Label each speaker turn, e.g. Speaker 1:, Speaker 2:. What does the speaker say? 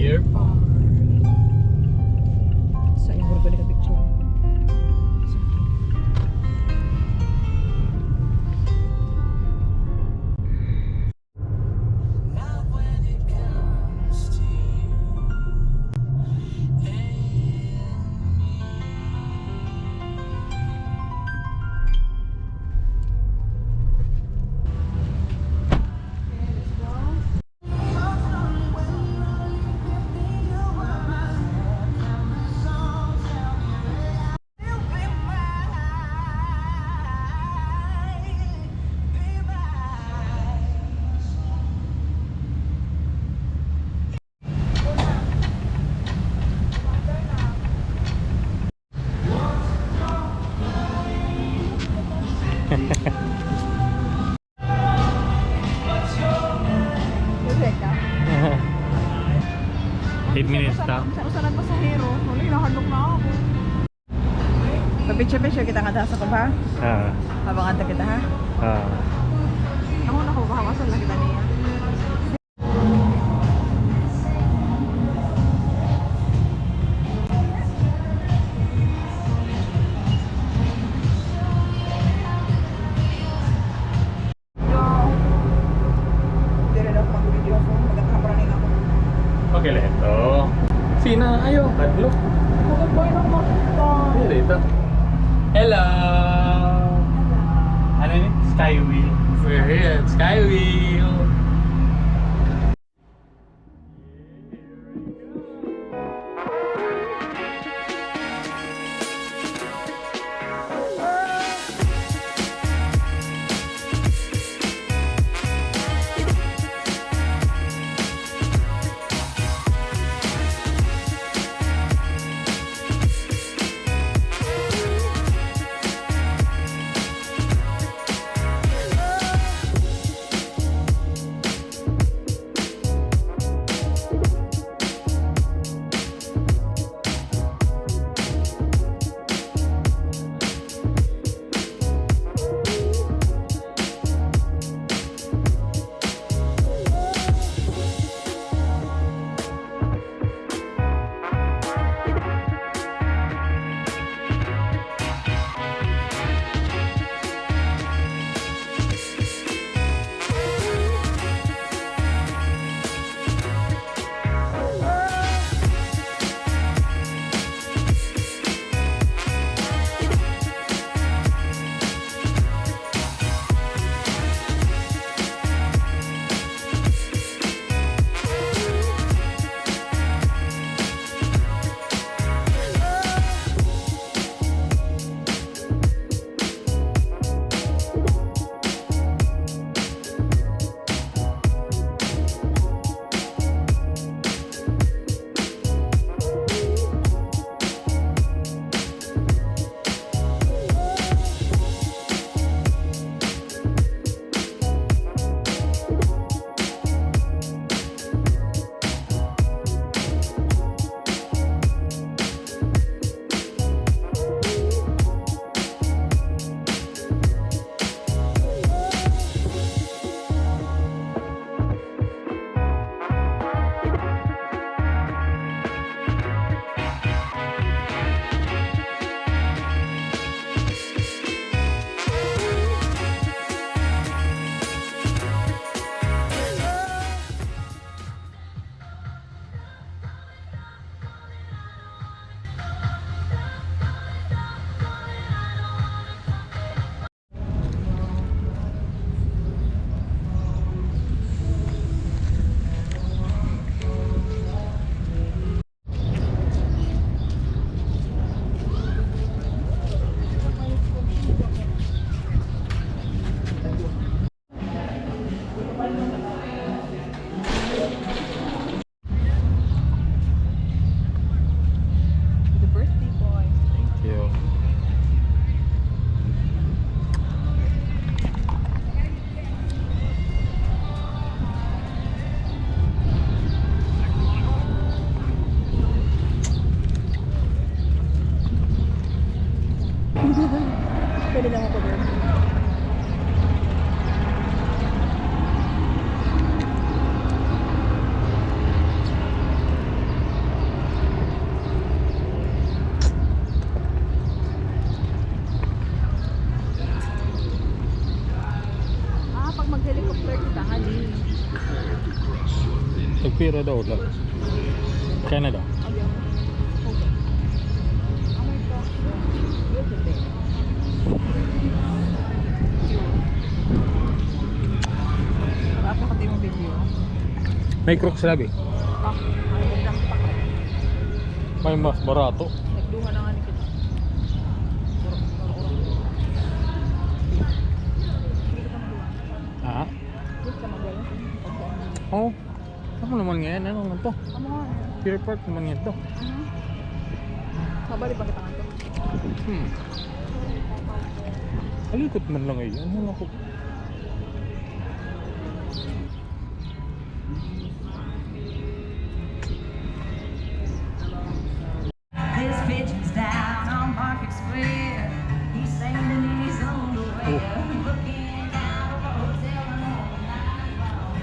Speaker 1: Pier Park.
Speaker 2: Sayang ko rin ka picture.
Speaker 1: Eight minutes na.
Speaker 2: Sa pasahero, huli nahadlok na ako. Papicture-picture kita nga sa ko ba? Habang anta kita ha? Ako na ko kahawasan lang kita niya.
Speaker 1: Okay lah ito. Sina, ayo, kadlok. Dito. Hello. Ano ini? Skywheel. We're here at Skywheel.
Speaker 3: pira daw lang. Canada. May Crocs labi. May mas barato.
Speaker 2: Nagduha na nga ni kita.
Speaker 3: Ah?
Speaker 2: Gusto ka magwala?
Speaker 3: Oh. Ako naman ngayon. Ano naman to?
Speaker 2: Ano nga?
Speaker 3: Pier Park naman ngayon to.
Speaker 2: Sabali ba kita nga to?
Speaker 3: Alikot man lang ngayon. Ano ako?
Speaker 4: This bitch is down on Market Square. He's singing in his own way. Looking out of a hotel room all night long.